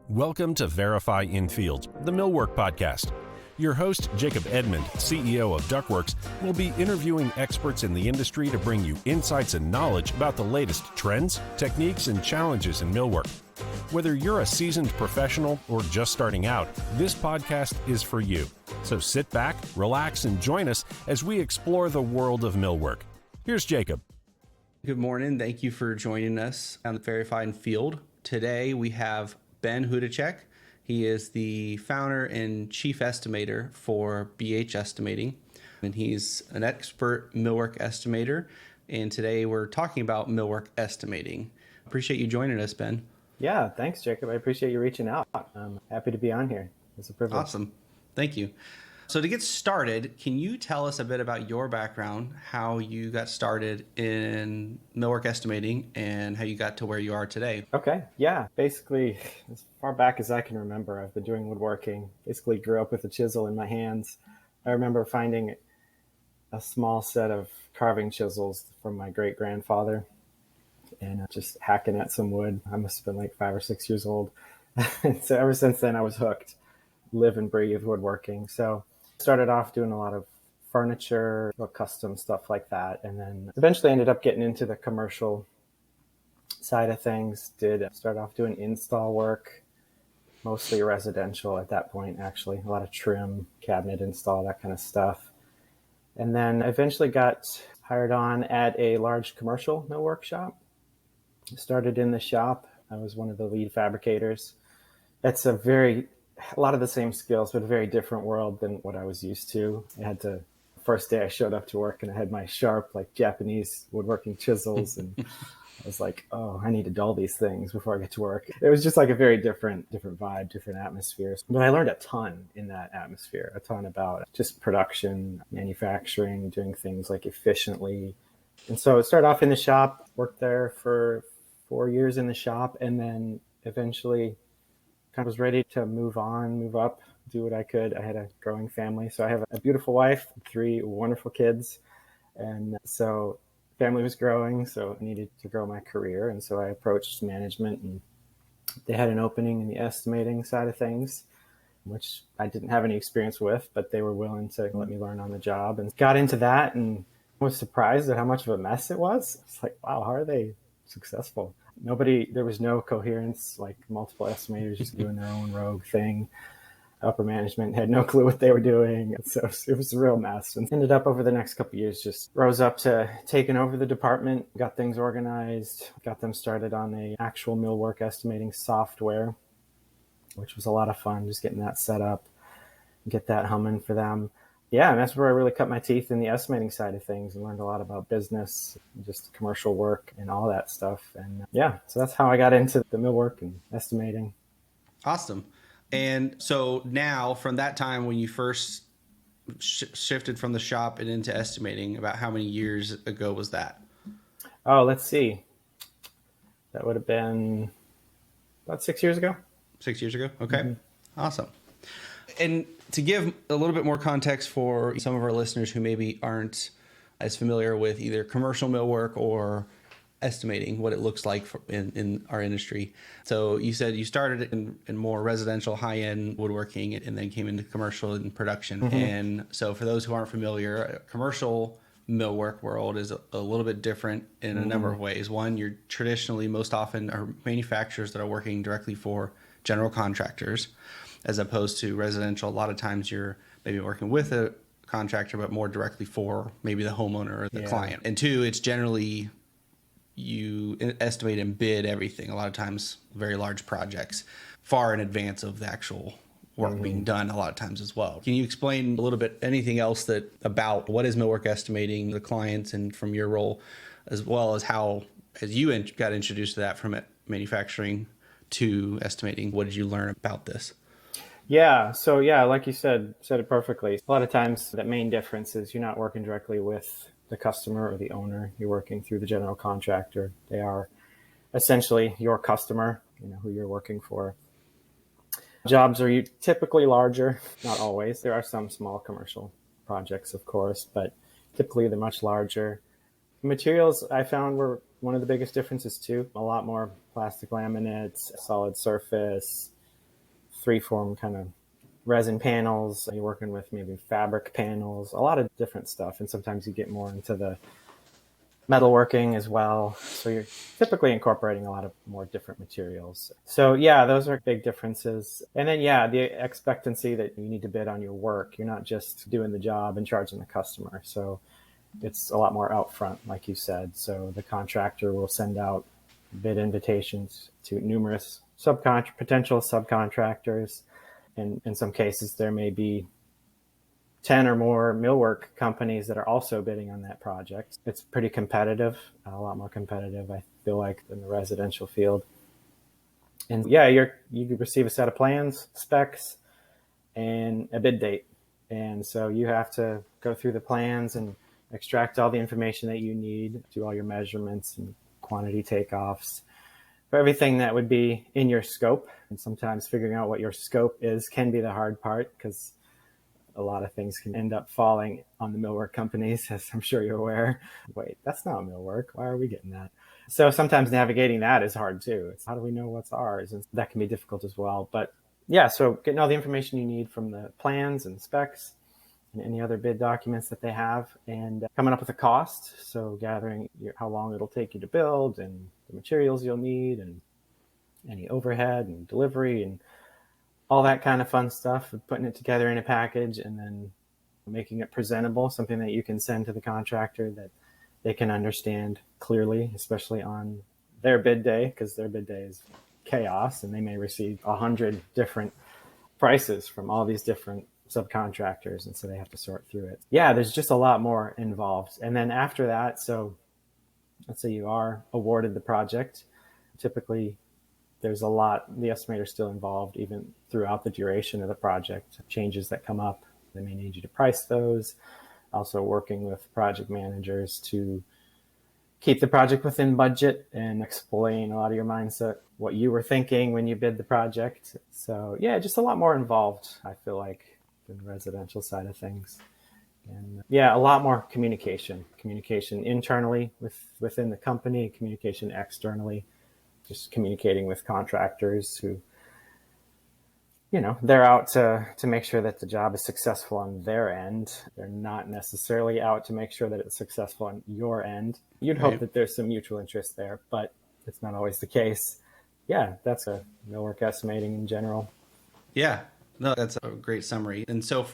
Welcome to Verify in Field, the Millwork podcast. Your host, Jacob Edmond, CEO of Ductworks, will be interviewing experts in the industry to bring you insights and knowledge about the latest trends, techniques, and challenges in millwork. Whether you're a seasoned professional or just starting out, this podcast is for you. So sit back, relax, and join us as we explore the world of millwork. Here's Jacob. Good morning. Thank you for joining us on Verify in Field. Today we have Ben Hudachek. He is the founder and chief estimator for BHS Estimating, and he's an expert millwork estimator. And today we're talking about millwork estimating. Appreciate you joining us, Ben. Yeah, thanks, Jacob. I appreciate you reaching out. I'm happy to be on here. It's a privilege. Awesome. Thank you. So to get started, can you tell us a bit about your background, how you got started in millwork estimating and how you got to where you are today? Okay. Yeah. Basically, as far back as I can remember, I've been doing woodworking. Basically grew up with a chisel in my hands. I remember finding a small set of carving chisels from my great-grandfather and just hacking at some wood. I must have been like 5 or 6 years old. And so ever since then, I was hooked, live and breathe woodworking. So started off doing a lot of furniture, custom stuff like that. And then eventually ended up getting into the commercial side of things. Did start off doing install work, mostly residential at that point, actually. A lot of trim, cabinet install, that kind of stuff. And then eventually got hired on at a large commercial millwork shop. Started in the shop. I was one of the lead fabricators. That's a lot of the same skills, but a very different world than what I was used to. First day I showed up to work and I had my sharp, like Japanese woodworking chisels. And I was like, oh, I need to dull these things before I get to work. It was just like a very different vibe, different atmosphere. But I learned a ton in that atmosphere, a ton about just production, manufacturing, doing things like efficiently. And so I started off in the shop, worked there for 4 years in the shop, and then eventually kind of was ready to move up, do what I could. I had a growing family. So I have a beautiful wife, 3 wonderful kids. And so family was growing, so I needed to grow my career. And so I approached management, and they had an opening in the estimating side of things, which I didn't have any experience with, but they were willing to let me learn on the job, and got into that and was surprised at how much of a mess it was. It's like, wow, how are they successful? There was no coherence, like multiple estimators just doing their own rogue thing. Upper management had no clue what they were doing. So it was a real mess, and ended up over the next couple of years, just rose up to taking over the department, got things organized, got them started on the actual millwork estimating software, which was a lot of fun, just getting that set up, get that humming for them. Yeah, and that's where I really cut my teeth in the estimating side of things and learned a lot about business, just commercial work and all that stuff. And so that's how I got into the millwork and estimating. Awesome. And so now, from that time when you first shifted from the shop and into estimating, about how many years ago was that? Oh, let's see. That would have been about 6 years ago. 6 years ago? Okay. Mm-hmm. Awesome. And to give a little bit more context for some of our listeners who maybe aren't as familiar with either commercial millwork or estimating, what it looks like in our industry. So you said you started in more residential high-end woodworking and then came into commercial and production. Mm-hmm. And so for those who aren't familiar, commercial millwork world is a little bit different in a number of ways. One, you're traditionally most often are manufacturers that are working directly for general contractors, as opposed to residential. A lot of times you're maybe working with a contractor, but more directly for maybe the homeowner or the client. And 2, it's generally you estimate and bid everything. A lot of times very large projects far in advance of the actual work being done a lot of times as well. Can you explain a little bit anything else about what is millwork estimating, the clients, and from your role, as well as how, as you got introduced to that from manufacturing to estimating, what did you learn about this? Yeah. So like you said it perfectly. A lot of times the main difference is you're not working directly with the customer or the owner. You're working through the general contractor. They are essentially your customer, who you're working for. Jobs are typically larger, not always. There are some small commercial projects, of course, but typically they're much larger. Materials I found were one of the biggest differences too. A lot more plastic laminates, solid surface, 3-form kind of resin panels. You're working with maybe fabric panels, a lot of different stuff. And sometimes you get more into the metalworking as well. So you're typically incorporating a lot of more different materials. So yeah, those are big differences. And then yeah, the expectancy that you need to bid on your work. You're not just doing the job and charging the customer. So it's a lot more upfront, like you said. So the contractor will send out bid invitations to numerous potential subcontractors. And in some cases, there may be 10 or more millwork companies that are also bidding on that project. It's pretty competitive, a lot more competitive, I feel like, than the residential field. And yeah, you receive a set of plans, specs, and a bid date. And so you have to go through the plans and extract all the information that you need, do all your measurements and quantity takeoffs for everything that would be in your scope. And sometimes figuring out what your scope is can be the hard part, because a lot of things can end up falling on the millwork companies, as I'm sure you're aware. Wait, that's not millwork. Why are we getting that? So sometimes navigating that is hard too. It's how do we know what's ours? And that can be difficult as well. But yeah, so getting all the information you need from the plans and specs and any other bid documents that they have, and coming up with a cost. So gathering how long it'll take you to build and the materials you'll need and any overhead and delivery and all that kind of fun stuff, putting it together in a package and then making it presentable, something that you can send to the contractor that they can understand clearly, especially on their bid day, because their bid day is chaos and they may receive 100 different prices from all these different subcontractors. And so they have to sort through it. Yeah, there's just a lot more involved. And then after that, so let's say you are awarded the project, typically there's a lot, the estimator's still involved even throughout the duration of the project. Changes that come up, they may need you to price those. Also working with project managers to keep the project within budget and explain a lot of your mindset, what you were thinking when you bid the project. So yeah, just a lot more involved, I feel like, than the residential side of things. And yeah, a lot more communication internally within the company, communication externally, just communicating with contractors who, they're out to make sure that the job is successful on their end. They're not necessarily out to make sure that it's successful on your end. You'd hope that there's some mutual interest there, but it's not always the case. Yeah, that's a millwork estimating in general. Yeah, no, that's a great summary. And so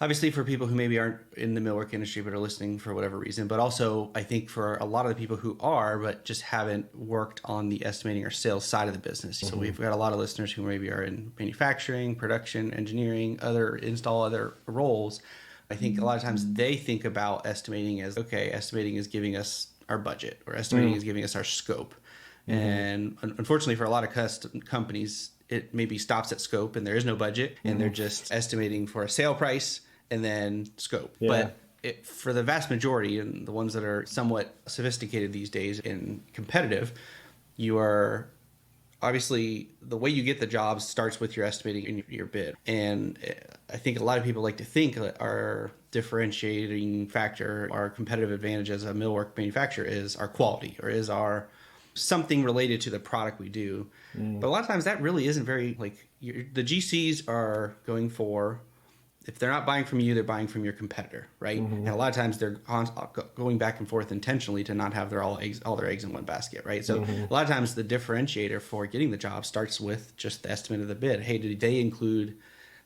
obviously for people who maybe aren't in the millwork industry but are listening for whatever reason, but also I think for a lot of the people who are but just haven't worked on the estimating or sales side of the business. Mm-hmm. So we've got a lot of listeners who maybe are in manufacturing, production, engineering, other roles. I think a lot of times they think about estimating as, okay, estimating is giving us our budget, or estimating is giving us our scope. Mm-hmm. And unfortunately for a lot of companies, it maybe stops at scope and there is no budget, and they're just estimating for a sale price and then scope. Yeah. But for the vast majority, and the ones that are somewhat sophisticated these days and competitive, you are obviously, the way you get the jobs starts with your estimating and your bid. And I think a lot of people like to think that our differentiating factor, our competitive advantage as a millwork manufacturer is our quality, or is our something related to the product we do. But a lot of times that really isn't very, the GCs are going for, if they're not buying from you, they're buying from your competitor, right? And a lot of times they're going back and forth intentionally to not have all their eggs in one basket, right? So a lot of times the differentiator for getting the job starts with just the estimate of the bid. Hey, did they include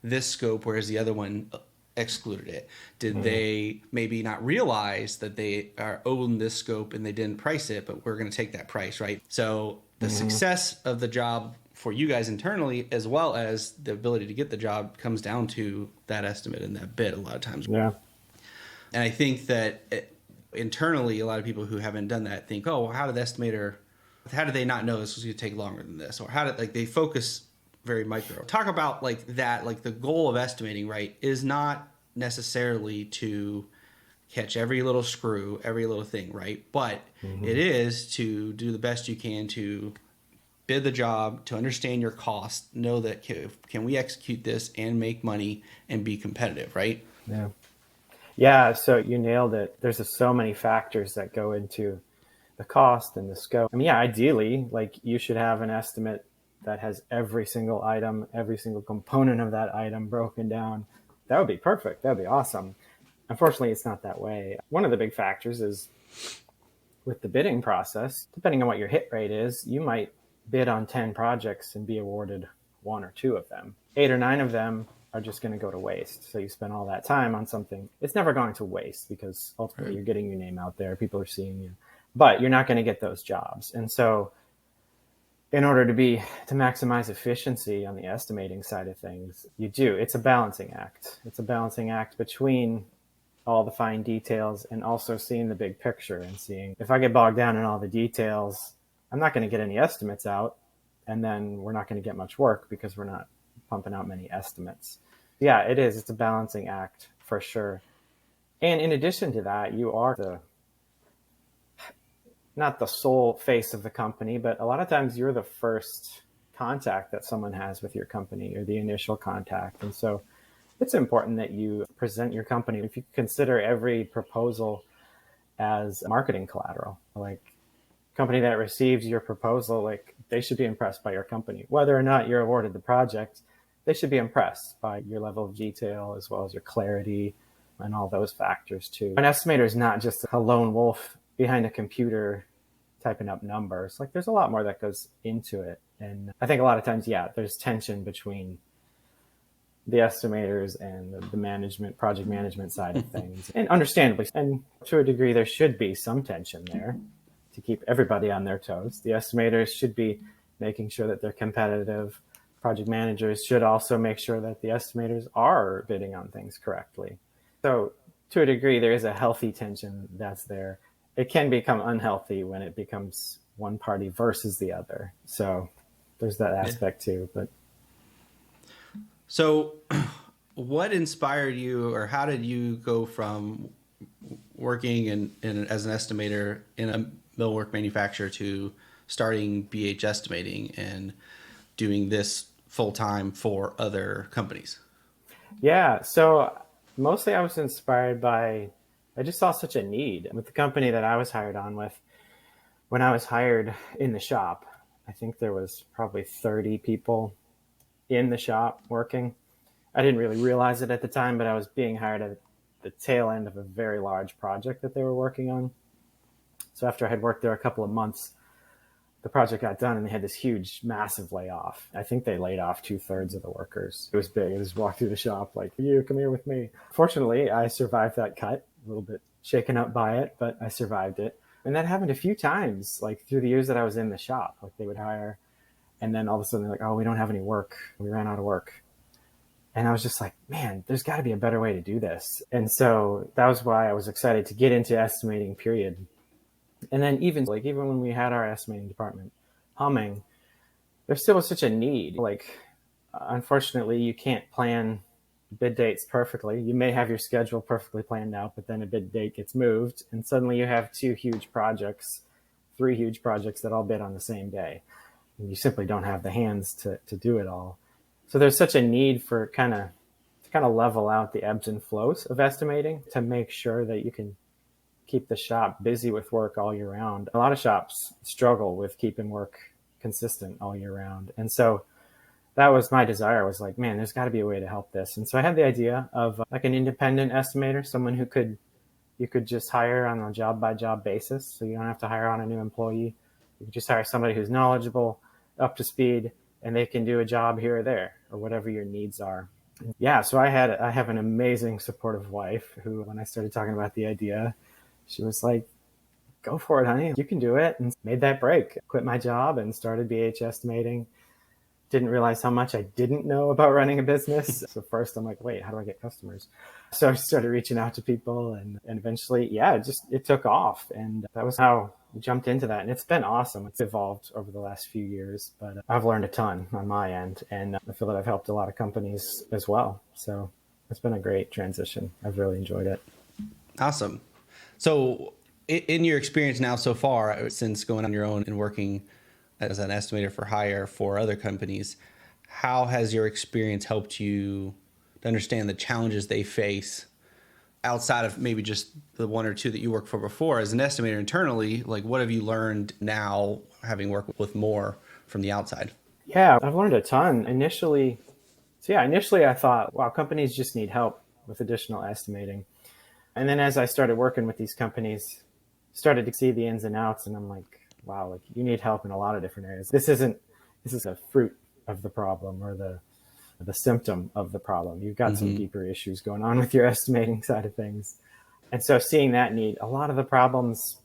this scope, whereas the other one excluded it? Did they maybe not realize that they are owing this scope and they didn't price it, but we're going to take that price, right? So the success of the job for you guys internally, as well as the ability to get the job, comes down to that estimate and that bid a lot of times. Yeah. And I think that internally, a lot of people who haven't done that think, oh, well, how did they not know this was going to take longer than this? Or they focus very micro. Talk about that, the goal of estimating, right, is not necessarily to catch every little screw, every little thing, right? But it is to do the best you can to bid the job, to understand your cost, know that can we execute this and make money and be competitive, right? Yeah. Yeah, so you nailed it. There's just so many factors that go into the cost and the scope. I mean, yeah, ideally, you should have an estimate that has every single item, every single component of that item broken down. That would be perfect. That would be awesome. Unfortunately, it's not that way. One of the big factors is with the bidding process, depending on what your hit rate is, you might bid on 10 projects and be awarded 1 or 2 of them. 8 or 9 of them are just going to go to waste. So you spend all that time on something. It's never going to waste because ultimately you're getting your name out there. People are seeing you, but you're not going to get those jobs. And so in order to maximize efficiency on the estimating side of things, it's a balancing act. It's a balancing act between all the fine details and also seeing the big picture and seeing if I get bogged down in all the details, I'm not going to get any estimates out. And then we're not going to get much work because we're not pumping out many estimates. Yeah, it is. It's a balancing act for sure. And in addition to that, you are not the sole face of the company, but a lot of times you're the first contact that someone has with your company or the initial contact. And so it's important that you present your company. If you consider every proposal as marketing collateral, like company that receives your proposal, like they should be impressed by your company. Whether or not you're awarded the project, they should be impressed by your level of detail as well as your clarity and all those factors too. An estimator is not just a lone wolf behind a computer typing up numbers. Like there's a lot more that goes into it. And I think a lot of times, there's tension between the estimators and the management, project management side of things. And understandably, and to a degree, there should be some tension there to keep everybody on their toes. The estimators should be making sure that they're competitive. Project managers should also make sure that the estimators are bidding on things correctly. So to a degree, there is a healthy tension that's there. It can become unhealthy when it becomes one party versus the other. So there's that aspect too. But so what inspired you, or how did you go from working as an estimator in a millwork manufacturer to starting BH Estimating and doing this full time for other companies? Yeah, so mostly I was inspired by, I just saw such a need with the company that I was hired on with. When I was hired in the shop, I think there was probably 30 people in the shop working. I didn't really realize it at the time, but I was being hired at the tail end of a very large project that they were working on. So after I had worked there a couple of months, the project got done and they had this huge, massive layoff. I think they laid off 2/3 of the workers. It was big. I just walked through the shop like, you come here with me. Fortunately, I survived that cut, a little bit shaken up by it, but I survived it. And that happened a few times, like through the years that I was in the shop. Like they would hire, and then all of a sudden they're like, oh, we don't have any work. We ran out of work. And I was just like, man, there's got to be a better way to do this. And so that was why I was excited to get into estimating, period. And then even when we had our estimating department humming, there still was such a need. Like, unfortunately, you can't plan bid dates perfectly. You may have your schedule perfectly planned out, but then a bid date gets moved, and suddenly you have 3 huge projects that all bid on the same day. And you simply don't have the hands to do it all. So there's such a need for kind of level out the ebbs and flows of estimating to make sure that you can keep the shop busy with work all year round. A lot of shops struggle with keeping work consistent all year round. And so that was my desire. I was like, man, there's got to be a way to help this. And so I had the idea of like an independent estimator, someone you could just hire on a job by job basis. So you don't have to hire on a new employee. You can just hire somebody who's knowledgeable, up to speed, and they can do a job here or there or whatever your needs are. Yeah. So I have an amazing supportive wife who, when I started talking about the idea, she was like, go for it, honey. You can do it. And made that break. Quit my job and started BH Estimating. Didn't realize how much I didn't know about running a business. So first I'm like, wait, how do I get customers? So I started reaching out to people and eventually, it took off. And that was how we jumped into that. And it's been awesome. It's evolved over the last few years, but I've learned a ton on my end. And I feel that I've helped a lot of companies as well. So it's been a great transition. I've really enjoyed it. Awesome. So in your experience now so far, since going on your own and working as an estimator for hire for other companies, how has your experience helped you to understand the challenges they face outside of maybe just the 1 or 2 that you worked for before as an estimator internally? Like, what have you learned now having worked with more from the outside? Yeah, I've learned a ton. Initially I thought, wow, companies just need help with additional estimating. And then as I started working with these companies, started to see the ins and outs, and I'm like, wow, like you need help in a lot of different areas. This is a fruit of the problem or the symptom of the problem. You've got some deeper issues going on with your estimating side of things. And so seeing that need, a lot of the problems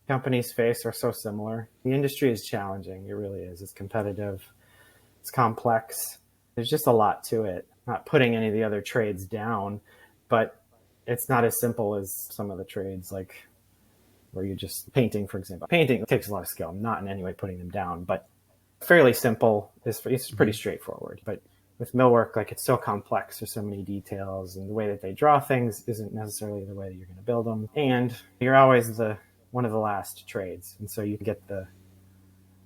companies face are so similar. The industry is challenging. It really is. It's competitive. It's complex. There's just a lot to it. Not putting any of the other trades down, but it's not as simple as some of the trades, like where you're just painting, for example. Painting takes a lot of skill. I'm not in any way putting them down, but fairly simple. It's pretty straightforward. But with millwork, like it's so complex. There's so many details, and the way that they draw things isn't necessarily the way that you're going to build them. And you're always one of the last trades, and so you get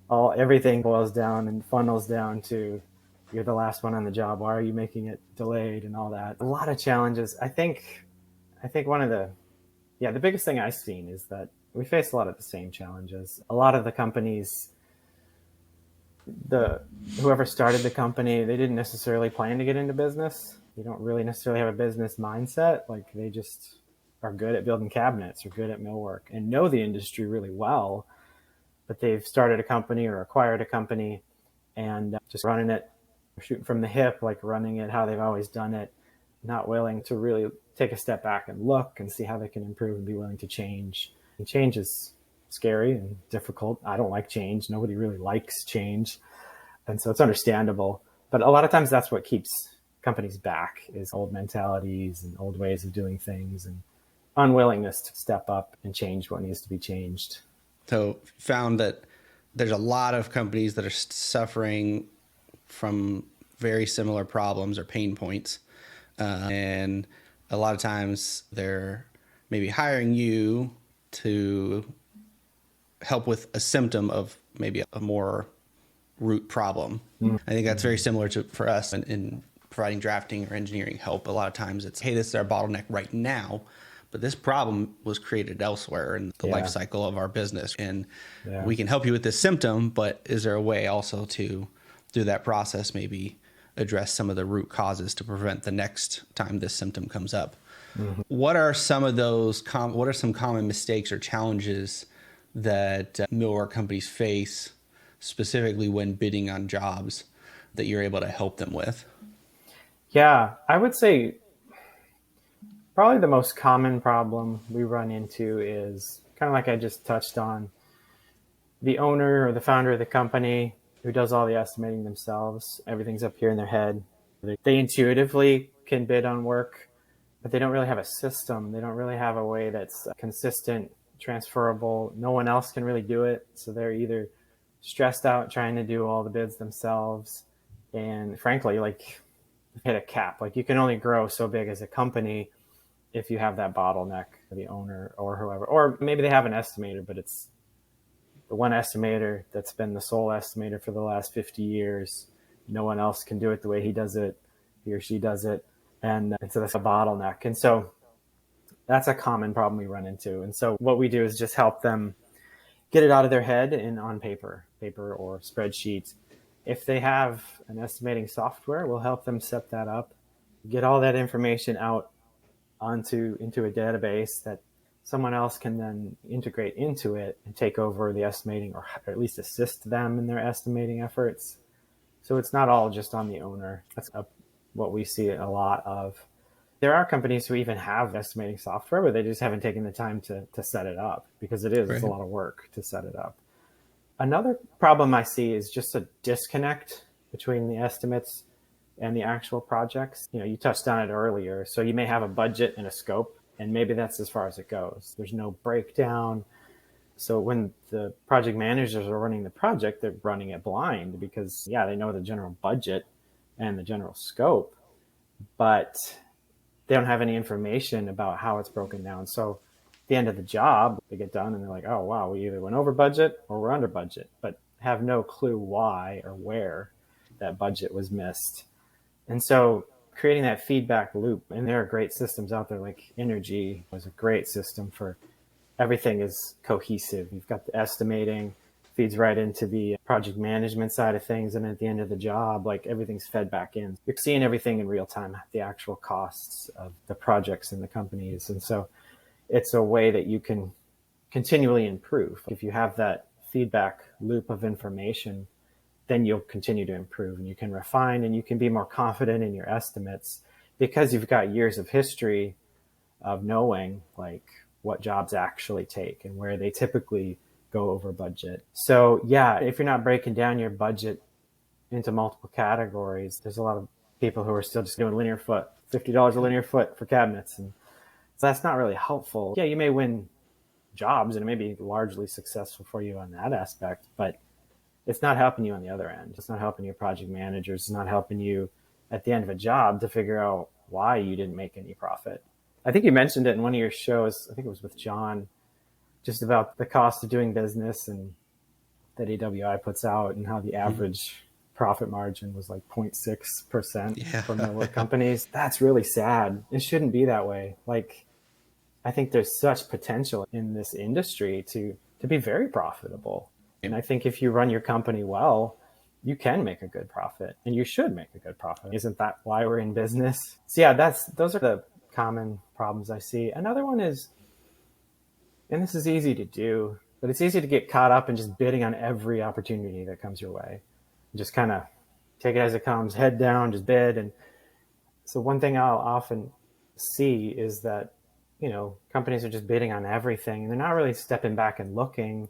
everything boils down and funnels down to you're the last one on the job. Why are you making it delayed and all that? A lot of challenges. I think one of the biggest thing I've seen is that we face a lot of the same challenges. A lot of the companies, whoever started the company, they didn't necessarily plan to get into business. They don't really necessarily have a business mindset. Like they just are good at building cabinets or good at millwork and know the industry really well, but they've started a company or acquired a company and just running it, shooting from the hip, like running it how they've always done it, not willing to really take a step back and look and see how they can improve and be willing to change. And change is scary and difficult. I don't like change. Nobody really likes change. And so it's understandable. But a lot of times that's what keeps companies back is old mentalities and old ways of doing things and unwillingness to step up and change what needs to be changed. So found that there's a lot of companies that are suffering from very similar problems or pain points. And a lot of times they're maybe hiring you to help with a symptom of maybe a more root problem. I think that's very similar for us in providing drafting or engineering help. A lot of times it's, hey, this is our bottleneck right now, but this problem was created elsewhere in the life cycle of our business. And we can help you with this symptom, but is there a way also to, through that process, maybe address some of the root causes to prevent the next time this symptom comes up? What are some of those, what are some common mistakes or challenges that millwork companies face specifically when bidding on jobs that you're able to help them with? Yeah, I would say probably the most common problem we run into is kind of like I just touched on, the owner or the founder of the company who does all the estimating themselves. Everything's up here in their head. They intuitively can bid on work, but they don't really have a system. They don't really have a way that's consistent, transferable. No one else can really do it. So they're either stressed out trying to do all the bids themselves. And frankly, like hit a cap. Like you can only grow so big as a company if you have that bottleneck, the owner or whoever, or maybe they have an estimator, but it's the one estimator that's been the sole estimator for the last 50 years. No one else can do it the way he does it, he or she does it. And so that's a bottleneck. And so that's a common problem we run into. And so what we do is just help them get it out of their head and on paper or spreadsheets. If they have an estimating software, we'll help them set that up, get all that information out into a database that someone else can then integrate into it and take over the estimating or at least assist them in their estimating efforts. So it's not all just on the owner. That's what we see a lot of. There are companies who even have estimating software, but they just haven't taken the time to set it up because it's a lot of work to set it up. Another problem I see is just a disconnect between the estimates and the actual projects. You touched on it earlier. So you may have a budget and a scope, and maybe that's as far as it goes. There's no breakdown. So when the project managers are running the project, they're running it blind because, they know the general budget and the general scope, but they don't have any information about how it's broken down. So at the end of the job, they get done and they're like, oh, wow, we either went over budget or we're under budget, but have no clue why or where that budget was missed. And so creating that feedback loop, and there are great systems out there like Energy was a great system for everything is cohesive. You've got the estimating, feeds right into the project management side of things. And at the end of the job, like everything's fed back in. You're seeing everything in real time, the actual costs of the projects and the companies. And so it's a way that you can continually improve. If you have that feedback loop of information, then you'll continue to improve and you can refine and you can be more confident in your estimates because you've got years of history of knowing like what jobs actually take and where they typically go over budget. So yeah, if you're not breaking down your budget into multiple categories, there's a lot of people who are still just doing linear foot, $50 a linear foot for cabinets. And so that's not really helpful. Yeah, you may win jobs and it may be largely successful for you on that aspect, but it's not helping you on the other end. It's not helping your project managers. It's not helping you at the end of a job to figure out why you didn't make any profit. I think you mentioned it in one of your shows. I think it was with John, just about the cost of doing business and that AWI puts out and how the average profit margin was like 0.6% for millwork companies. That's really sad. It shouldn't be that way. Like, I think there's such potential in this industry to be very profitable. And I think if you run your company well, you can make a good profit and you should make a good profit. Isn't that why we're in business? So yeah, those are the common problems I see. Another one is, and this is easy to do, but it's easy to get caught up in just bidding on every opportunity that comes your way. Just kind of take it as it comes, head down, just bid. And so one thing I'll often see is that, you know, companies are just bidding on everything and they're not really stepping back and looking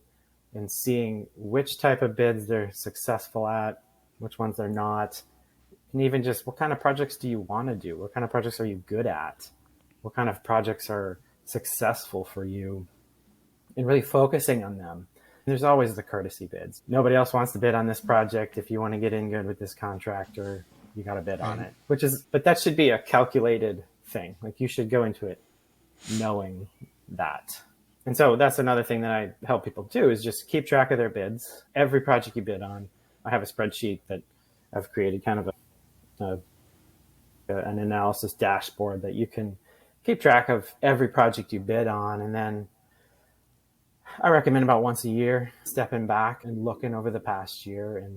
and seeing which type of bids they're successful at, which ones they're not, and even just what kind of projects do you want to do? What kind of projects are you good at? What kind of projects are successful for you? And really focusing on them. There's always the courtesy bids. Nobody else wants to bid on this project. If you want to get in good with this contractor, you got to bid on it, but that should be a calculated thing. Like you should go into it knowing that. And so that's another thing that I help people do is just keep track of their bids. Every project you bid on, I have a spreadsheet that I've created, kind of an analysis dashboard that you can keep track of every project you bid on. And then I recommend about once a year, stepping back and looking over the past year.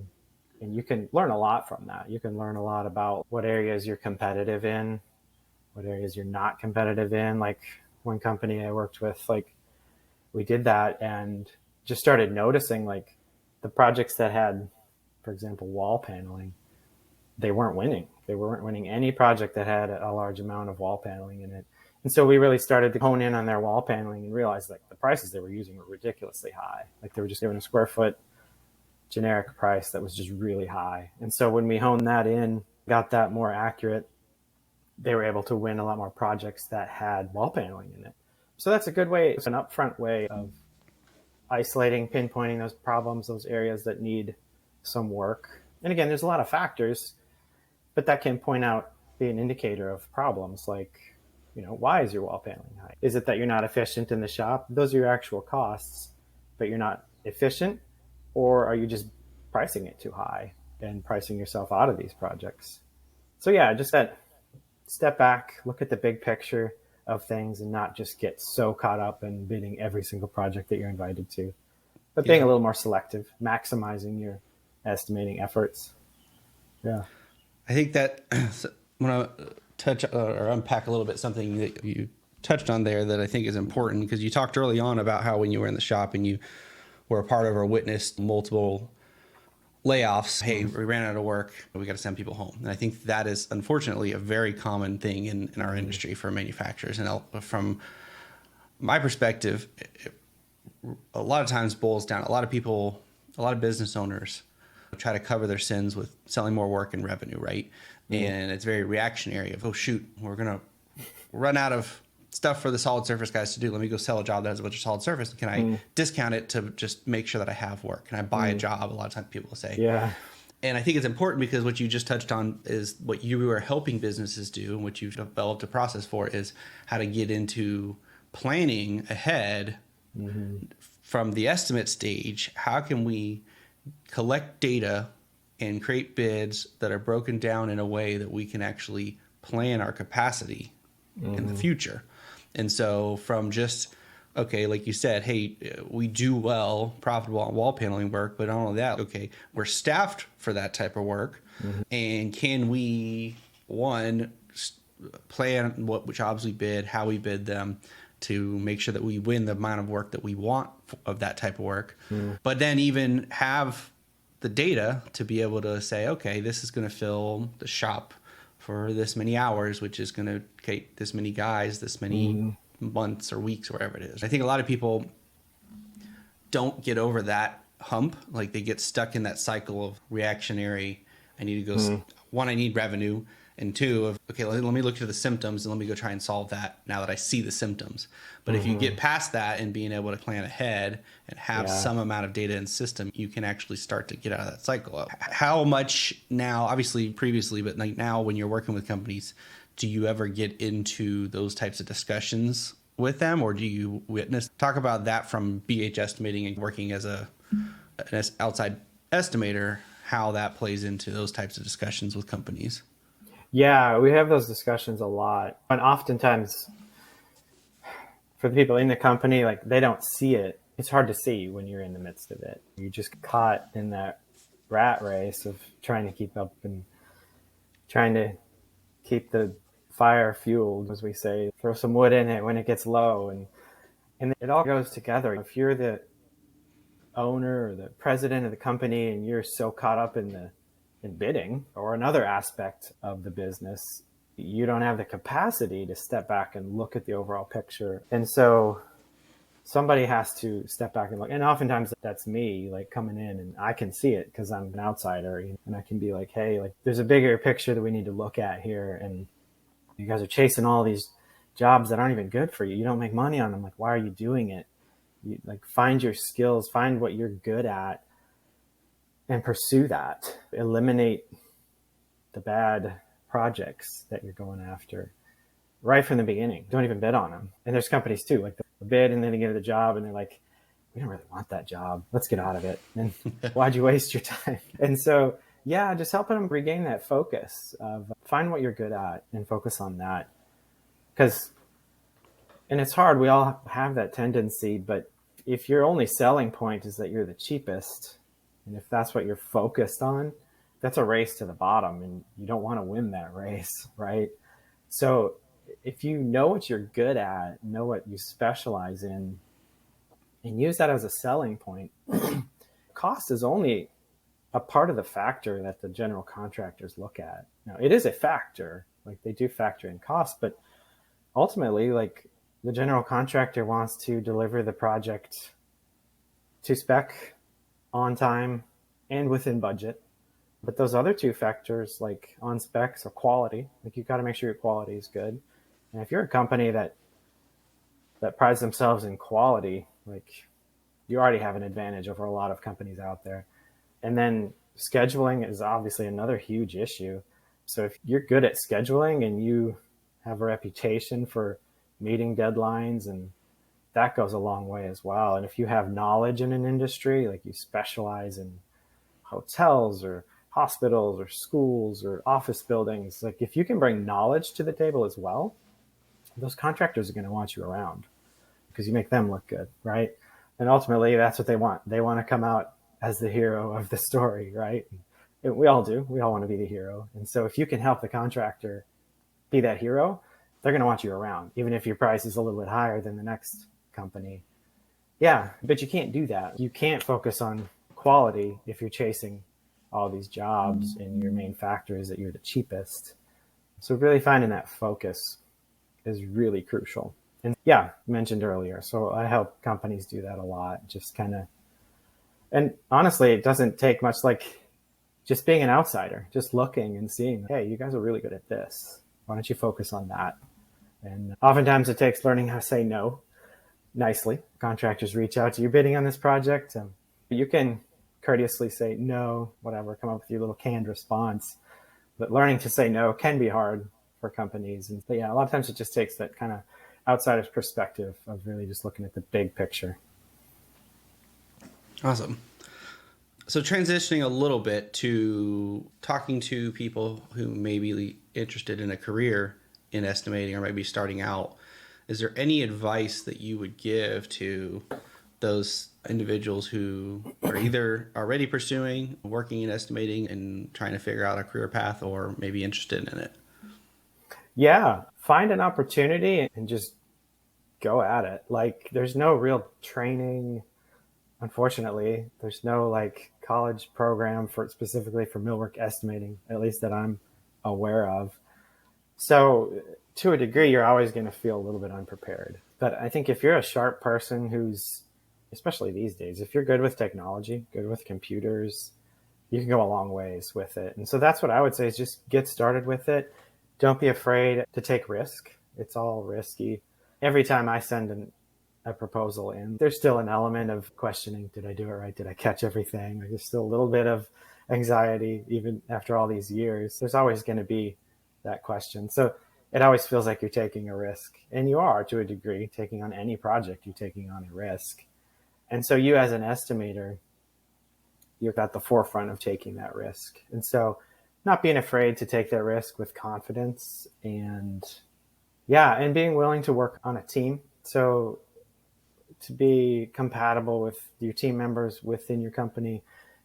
And you can learn a lot from that. You can learn a lot about what areas you're competitive in, what areas you're not competitive in. Like one company I worked with, like, we did that and just started noticing like the projects that had, for example, wall paneling, they weren't winning. They weren't winning any project that had a large amount of wall paneling in it. And so we really started to hone in on their wall paneling and realized like the prices they were using were ridiculously high. Like they were just giving a square foot generic price that was just really high. And so when we honed that in, got that more accurate, they were able to win a lot more projects that had wall paneling in it. So that's a good way. It's an upfront way of isolating, pinpointing those problems, those areas that need some work. And again, there's a lot of factors, but that can be an indicator of problems like, you know, why is your wall paneling high? Is it that you're not efficient in the shop? Those are your actual costs, but you're not efficient, or are you just pricing it too high and pricing yourself out of these projects? So yeah, just that step back, look at the big picture of things and not just get so caught up in bidding every single project that you're invited to, but being a little more selective, maximizing your estimating efforts. Yeah. I think that I want to touch or unpack a little bit something that you touched on there that I think is important, because you talked early on about how when you were in the shop and you were a part of or witnessed multiple layoffs, hey, we ran out of work, we got to send people home. And I think that is unfortunately a very common thing in our industry for manufacturers. And from my perspective, a lot of times boils down, a lot of business owners try to cover their sins with selling more work and revenue, right? And it's very reactionary of, oh shoot, we're going to run out of stuff for the solid surface guys to do. Let me go sell a job that has a bunch of solid surface. Can I discount it to just make sure that I have work? Can I buy a job? A lot of times people will say. Yeah. And I think it's important because what you just touched on is what you are helping businesses do, and what you've developed a process for is how to get into planning ahead from the estimate stage. How can we collect data and create bids that are broken down in a way that we can actually plan our capacity in the future? And so from just okay, like you said, hey, we do well, profitable on wall paneling work, but not only that, okay, we're staffed for that type of work. And can we, one, plan what jobs we bid, how we bid them, to make sure that we win the amount of work that we want of that type of work, but then even have the data to be able to say, okay, this is going to fill the shop for this many hours, which is going to take this many guys, this many months or weeks, wherever it is. I think a lot of people don't get over that hump. Like they get stuck in that cycle of reactionary. I need to go, one, I need revenue. And two, of, okay, let me look at the symptoms and let me go try and solve that now that I see the symptoms. But if you get past that and being able to plan ahead and have some amount of data and system, you can actually start to get out of that cycle. How much now, obviously previously, but like now when you're working with companies, do you ever get into those types of discussions with them, or do you witness? Talk about that from BHS Estimating and working as an outside estimator, how that plays into those types of discussions with companies. Yeah, we have those discussions a lot. And oftentimes for the people in the company, like they don't see it. It's hard to see when you're in the midst of it. You're just caught in that rat race of trying to keep up and trying to keep the fire fueled, as we say, throw some wood in it when it gets low. And it all goes together. If you're the owner or the president of the company and you're so caught up in bidding or another aspect of the business, you don't have the capacity to step back and look at the overall picture. And so somebody has to step back and look. And oftentimes that's me, like coming in, and I can see it because I'm an outsider, and I can be like, hey, like there's a bigger picture that we need to look at here. And you guys are chasing all these jobs that aren't even good for you. You don't make money on them. Like, why are you doing it? You like find your skills, find what you're good at, and pursue that. Eliminate the bad projects that you're going after right from the beginning. Don't even bid on them. And there's companies too, like they bid and then they get the job and they're like, we don't really want that job. Let's get out of it. And why'd you waste your time? And so, yeah, just helping them regain that focus of find what you're good at and focus on that. And it's hard. We all have that tendency, but if your only selling point is that you're the cheapest, and if that's what you're focused on, that's a race to the bottom, and you don't want to win that race, right? So if you know what you're good at, know what you specialize in, and use that as a selling point, cost is only a part of the factor that the general contractors look at. Now, it is a factor, like they do factor in cost, but ultimately, like the general contractor wants to deliver the project to spec, on time, and within budget. But those other two factors, like on specs or quality, like you've got to make sure your quality is good. And if you're a company that prides themselves in quality, like you already have an advantage over a lot of companies out there. And then scheduling is obviously another huge issue. So if you're good at scheduling and you have a reputation for meeting deadlines, and that goes a long way as well. And if you have knowledge in an industry, like you specialize in hotels or hospitals or schools or office buildings, like if you can bring knowledge to the table as well, those contractors are going to want you around because you make them look good, right? And ultimately, that's what they want. They want to come out as the hero of the story, right? And we all do. We all want to be the hero. And so if you can help the contractor be that hero, they're going to want you around, even if your price is a little bit higher than the next company. Yeah, but you can't do that. You can't focus on quality if you're chasing all these jobs and your main factor is that you're the cheapest. So really finding that focus is really crucial. And yeah, mentioned earlier. So I help companies do that a lot, just kind of, and honestly, it doesn't take much, like just being an outsider, just looking and seeing, hey, you guys are really good at this. Why don't you focus on that? And oftentimes it takes learning how to say no nicely. Contractors reach out to you bidding on this project. You can courteously say no, whatever, come up with your little canned response. But learning to say no can be hard for companies. And but yeah, a lot of times it just takes that kind of outsider's perspective of really just looking at the big picture. Awesome. So transitioning a little bit to talking to people who may be interested in a career in estimating or maybe starting out, Is there any advice that you would give to those individuals who are either already pursuing working in estimating and trying to figure out a career path, or maybe interested in it? Yeah, find an opportunity and just go at it. Like, there's no real training. Unfortunately, there's no like college program for specifically for millwork estimating, at least that I'm aware of. So to a degree, you're always going to feel a little bit unprepared. But I think if you're a sharp person who's, especially these days, if you're good with technology, good with computers, you can go a long ways with it. And so that's what I would say is just get started with it. Don't be afraid to take risk. It's all risky. Every time I send a proposal in, there's still an element of questioning. Did I do it right? Did I catch everything? There's still a little bit of anxiety, even after all these years. There's always going to be that question. So it always feels like you're taking a risk. And you are, to a degree, taking on any project, you're taking on a risk. And so you as an estimator, you're at the forefront of taking that risk. And so not being afraid to take that risk with confidence and being willing to work on a team. So to be compatible with your team members within your company,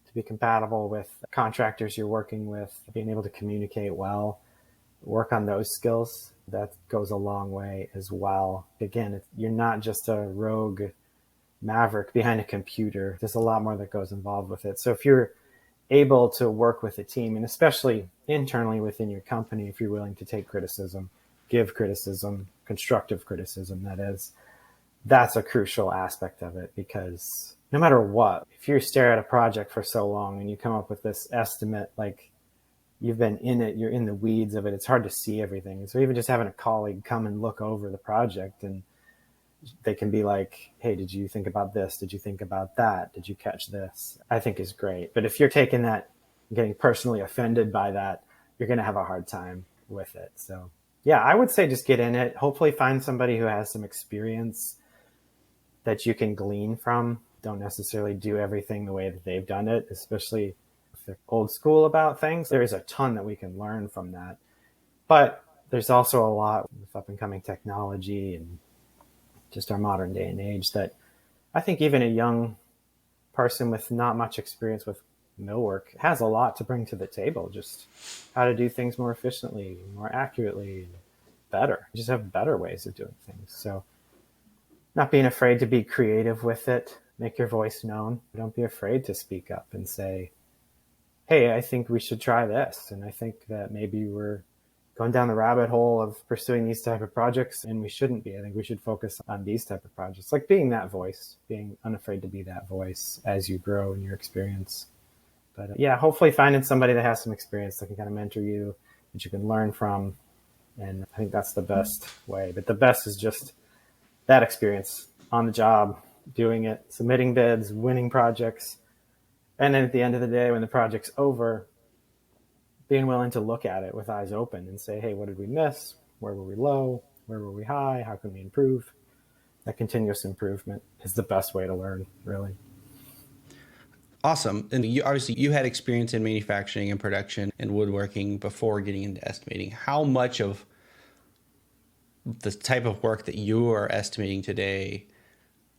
to be compatible with contractors you're working with, being able to communicate well, work on those skills, that goes a long way as well. Again, you're not just a rogue maverick behind a computer. There's a lot more that goes involved with it. So if you're able to work with a team, and especially internally within your company, if you're willing to take criticism, give criticism, constructive criticism, that is, that's a crucial aspect of it. Because no matter what, if you stare at a project for so long and you come up with this estimate, like you've been in it, you're in the weeds of it, it's hard to see everything. So even just having a colleague come and look over the project, and they can be like, hey, did you think about this? Did you think about that? Did you catch this? I think is great. But if you're taking that, getting personally offended by that, you're going to have a hard time with it. So yeah, I would say just get in it. Hopefully find somebody who has some experience that you can glean from. Don't necessarily do everything the way that they've done it, especially if they're old school about things. There is a ton that we can learn from that. But there's also a lot with up and coming technology and just our modern day and age that I think even a young person with not much experience with millwork has a lot to bring to the table. Just how to do things more efficiently, more accurately, better. Just have better ways of doing things. So not being afraid to be creative with it, make your voice known. Don't be afraid to speak up and say, hey, I think we should try this. And I think that maybe we're going down the rabbit hole of pursuing these type of projects, and we shouldn't be. I think we should focus on these type of projects, like being that voice, being unafraid to be that voice as you grow in your experience. But hopefully finding somebody that has some experience that can kind of mentor you, that you can learn from. And I think that's the best way. But the best is just that experience on the job, doing it, submitting bids, winning projects. And then at the end of the day, when the project's over, being willing to look at it with eyes open and say, hey, what did we miss? Where were we low? Where were we high? How can we improve? That continuous improvement is the best way to learn, really. Awesome. And you had experience in manufacturing and production and woodworking before getting into estimating. How much of the type of work that you are estimating today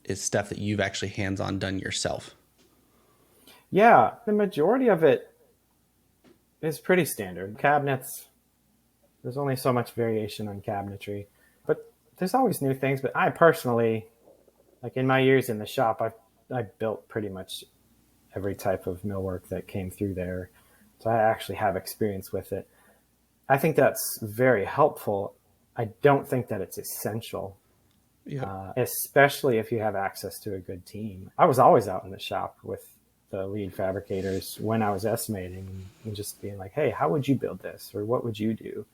is stuff that you've actually hands-on done yourself? Yeah, the majority of it is pretty standard. Cabinets, there's only so much variation on cabinetry, but there's always new things. But I personally, like in my years in the shop, I built pretty much every type of millwork that came through there. So I actually have experience with it. I think that's very helpful. I don't think that it's essential, especially if you have access to a good team. I was always out in the shop with the lead fabricators when I was estimating and just being like, hey, how would you build this? Or what would you do?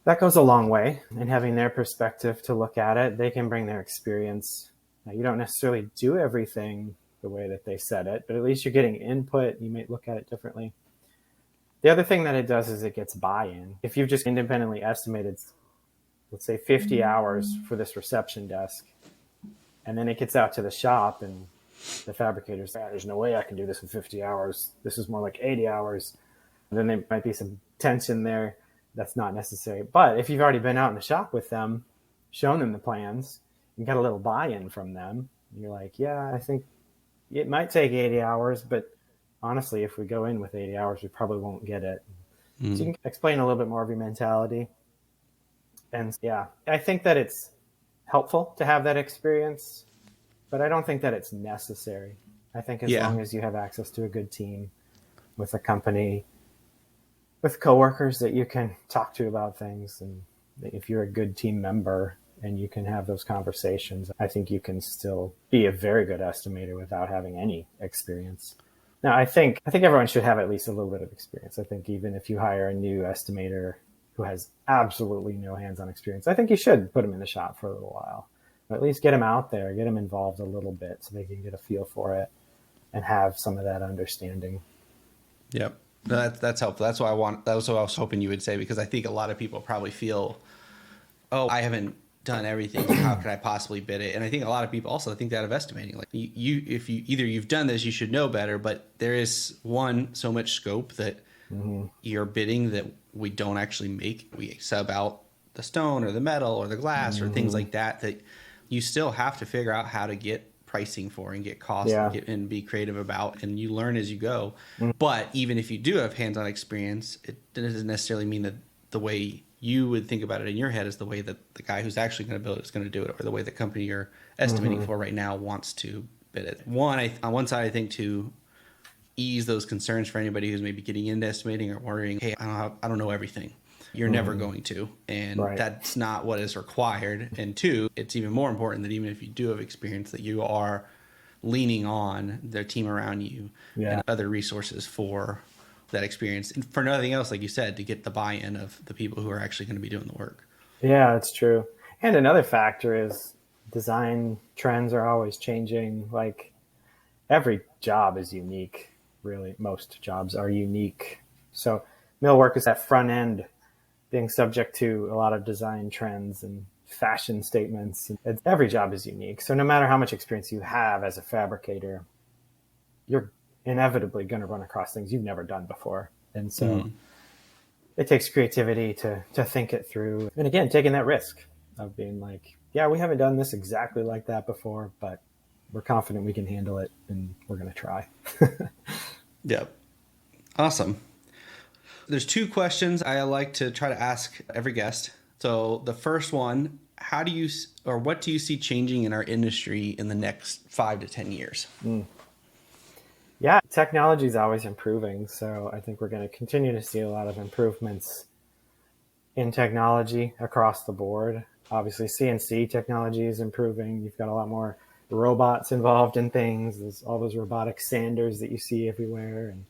That goes a long way. And having their perspective to look at it, they can bring their experience. Now, you don't necessarily do everything the way that they said it, but at least you're getting input. You may look at it differently. The other thing that it does is it gets buy-in. If you've just independently estimated, let's say 50 hours for this reception desk, and then it gets out to the shop and the fabricators say, there's no way I can do this in 50 hours. This is more like 80 hours. And then there might be some tension there. That's not necessary. But if you've already been out in the shop with them, shown them the plans and got a little buy-in from them, you're like, yeah, I think it might take 80 hours, but honestly, if we go in with 80 hours, we probably won't get it. So you can explain a little bit more of your mentality. And yeah, I think that it's helpful to have that experience, but I don't think that it's necessary. I think as long as you have access to a good team with a company, with coworkers that you can talk to about things, and if you're a good team member and you can have those conversations, I think you can still be a very good estimator without having any experience. Now, I think everyone should have at least a little bit of experience. I think even if you hire a new estimator who has absolutely no hands-on experience, I think you should put them in the shop for a little while. Or at least get them out there, get them involved a little bit so they can get a feel for it and have some of that understanding. Yep. That's helpful. That's what I was hoping you would say, because I think a lot of people probably feel, oh, I haven't done everything, so how could I possibly bid it? And I think a lot of people also think that of estimating, like if you've done this, you should know better, but there is so much scope that you're bidding that we don't actually make. We sub out the stone or the metal or the glass or things like that you still have to figure out how to get pricing for and get costs and be creative about, and you learn as you go. But even if you do have hands-on experience, it doesn't necessarily mean that the way you would think about it in your head is the way that the guy who's actually going to build it is going to do it, or the way the company you're estimating for right now wants to bid it. On one side, I think to ease those concerns for anybody who's maybe getting into estimating or worrying, hey, I don't know everything. You're never going to, and that's not what is required. And two, it's even more important that even if you do have experience, that you are leaning on the team around you and other resources for that experience, and for nothing else, like you said, to get the buy-in of the people who are actually going to be doing the work. Yeah, that's true. And another factor is design trends are always changing. Like every job is unique, really. Most jobs are unique. So millwork is that front end being subject to a lot of design trends and fashion statements. And every job is unique. So no matter how much experience you have as a fabricator, you're inevitably going to run across things you've never done before. And so it takes creativity to think it through. And again, taking that risk of being like, yeah, we haven't done this exactly like that before, but we're confident we can handle it and we're going to try. Yep. Awesome. There's two questions I like to try to ask every guest. So the first one, what do you see changing in our industry in the next 5 to 10 years? Yeah, technology is always improving. So I think we're going to continue to see a lot of improvements in technology across the board. Obviously, CNC technology is improving. You've got a lot more robots involved in things. There's all those robotic sanders that you see everywhere. And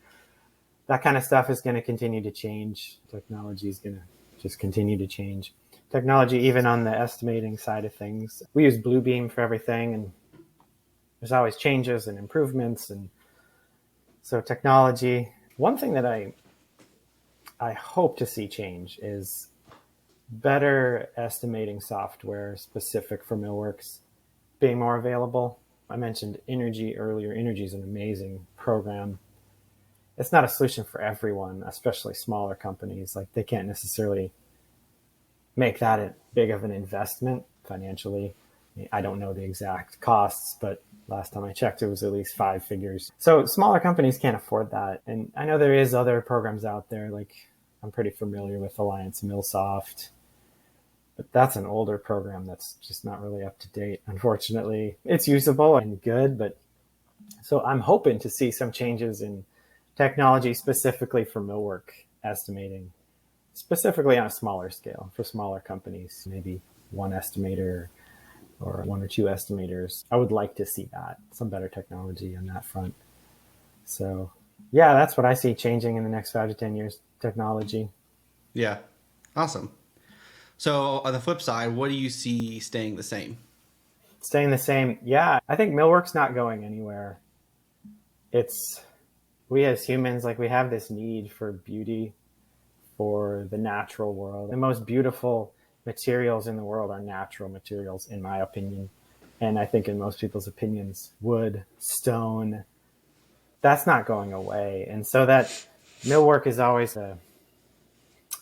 that kind of stuff is going to continue to change. Technology is going to just continue to change. Technology, even on the estimating side of things. We use Bluebeam for everything, and there's always changes and improvements. And so technology, one thing that I hope to see change is better estimating software specific for millworks being more available. I mentioned Energy earlier. Energy is an amazing program. It's not a solution for everyone, especially smaller companies. Like they can't necessarily make that a big of an investment financially. I don't know the exact costs, but last time I checked, it was at least 5 figures. So smaller companies can't afford that. And I know there is other programs out there, like I'm pretty familiar with Alliance Millsoft, but that's an older program that's just not really up to date. Unfortunately, it's usable and good, but so I'm hoping to see some changes in technology specifically for millwork estimating, specifically on a smaller scale for smaller companies, maybe one estimator or 1 or 2 estimators. I would like to see that, some better technology on that front. So yeah, that's what I see changing in the next 5 to 10 years, technology. Yeah. Awesome. So on the flip side, what do you see staying the same? Staying the same. Yeah, I think millwork's not going anywhere. We as humans, like we have this need for beauty, for the natural world. The most beautiful materials in the world are natural materials, in my opinion. And I think in most people's opinions, wood, stone, that's not going away. And so that millwork is always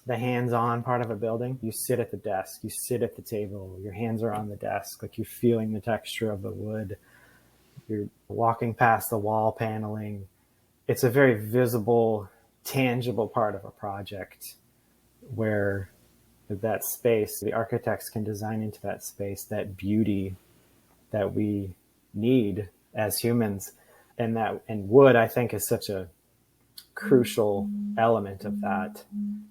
the hands-on part of a building. You sit at the desk, you sit at the table, your hands are on the desk, like you're feeling the texture of the wood. You're walking past the wall paneling. It's a very visible, tangible part of a project where that space, the architects can design into that space that beauty that we need as humans. And wood, I think, is such a crucial element of that.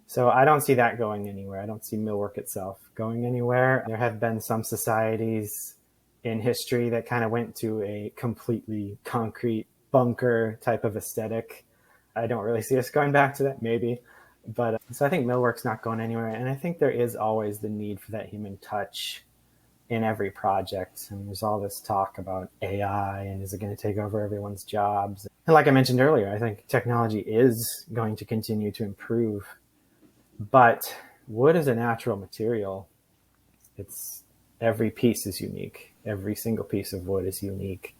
So I don't see that going anywhere. I don't see millwork itself going anywhere. There have been some societies in history that kind of went to a completely concrete bunker type of aesthetic. I don't really see us going back to that, maybe. But so I think millwork's not going anywhere. And I think there is always the need for that human touch in every project. And there's all this talk about AI and is it going to take over everyone's jobs? And like I mentioned earlier, I think technology is going to continue to improve. But wood is a natural material. Every piece is unique. Every single piece of wood is unique.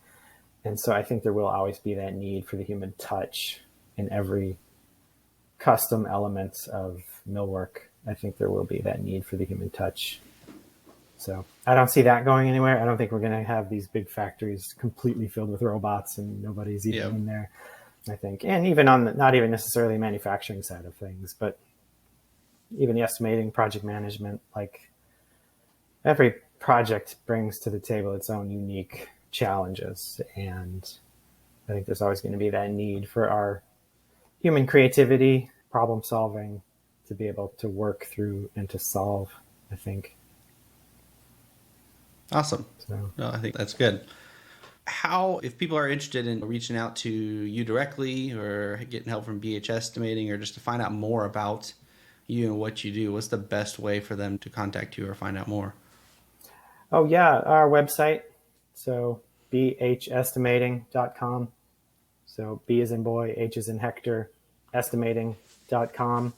And so I think there will always be that need for the human touch in every custom elements of millwork. I think there will be that need for the human touch. So I don't see that going anywhere. I don't think we're going to have these big factories completely filled with robots and nobody's even in there, I think. And even on not even necessarily manufacturing side of things, but even the estimating, project management, like every project brings to the table its own unique challenges. And I think there's always going to be that need for our human creativity, problem solving, to be able to work through and to solve, I think. Awesome. So, no, I think that's good. How, if people are interested in reaching out to you directly or getting help from BHS Estimating or just to find out more about you and what you do, what's the best way for them to contact you or find out more? Oh, yeah, our website. So bhestimating.com. So B is in boy, H is in Hector, estimating.com.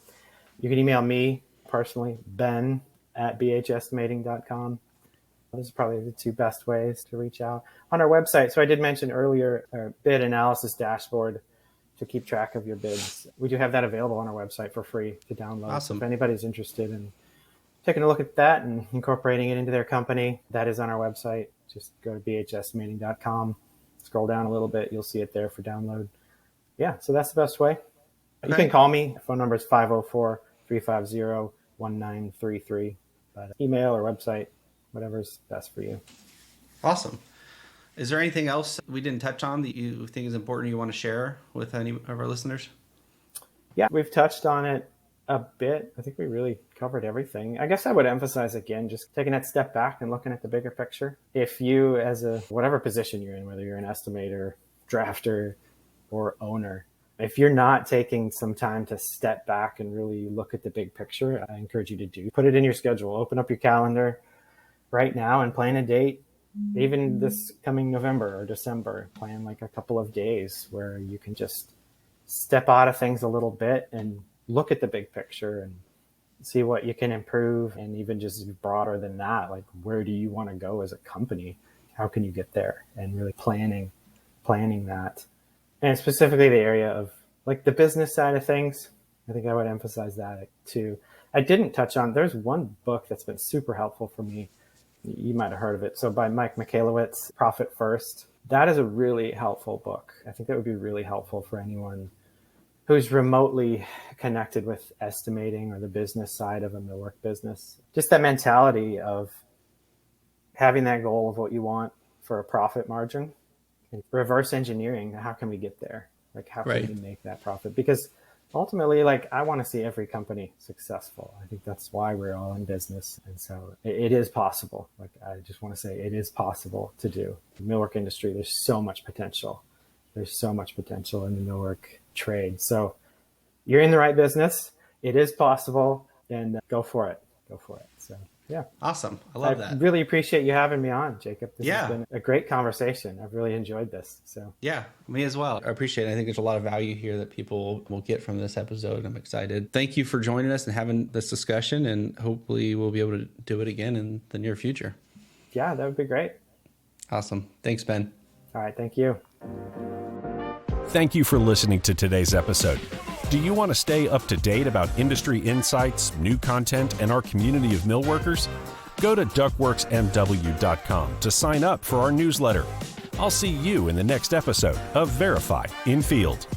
You can email me personally, ben@bhestimating.com. Those are probably the two best ways to reach out. On our website, so I did mention earlier, our bid analysis dashboard to keep track of your bids. We do have that available on our website for free to download. Awesome. So if anybody's interested in taking a look at that and incorporating it into their company, that is on our website. Just go to bhestimating.com, scroll down a little bit, you'll see it there for download. Yeah, so that's the best way. Okay. You can call me. Phone number is 504-350-1933. But email or website, whatever's best for you. Awesome. Is there anything else we didn't touch on that you think is important you want to share with any of our listeners? Yeah, we've touched on it a bit. I think we really covered everything. I guess I would emphasize again, just taking that step back and looking at the bigger picture. If you, as whatever position you're in, whether you're an estimator, drafter, or owner, if you're not taking some time to step back and really look at the big picture, I encourage you to do. Put it in your schedule. Open up your calendar right now and plan a date. Even this coming November or December, plan like a couple of days where you can just step out of things a little bit and look at the big picture and see what you can improve. And even just broader than that, like where do you want to go as a company? How can you get there? And really planning that. And specifically the area of like the business side of things, I think I would emphasize that too. I didn't touch on, there's one book that's been super helpful for me. You might have heard of it. So by Mike Michalowicz, Profit First. That is a really helpful book. I think that would be really helpful for anyone who's remotely connected with estimating or the business side of a millwork business. Just that mentality of having that goal of what you want for a profit margin and reverse engineering. How can we get there? Like, how can we make that profit? Because ultimately, like, I want to see every company successful. I think that's why we're all in business. And so it is possible. Like, I just want to say it is possible to do. The millwork industry, there's so much potential. There's so much potential in the millwork trade. So you're in the right business. It is possible, and go for it. Go for it. So, yeah. Awesome. I love that. I really appreciate you having me on, Jacob. This has been a great conversation. I've really enjoyed this. So yeah, me as well. I appreciate it. I think there's a lot of value here that people will get from this episode. I'm excited. Thank you for joining us and having this discussion, and hopefully we'll be able to do it again in the near future. Yeah, that would be great. Awesome. Thanks, Ben. All right. Thank you. Thank you for listening to today's episode. Do you want to stay up to date about industry insights, new content, and our community of millworkers? Go to ductworksmw.com to sign up for our newsletter. I'll see you in the next episode of Verify in Field.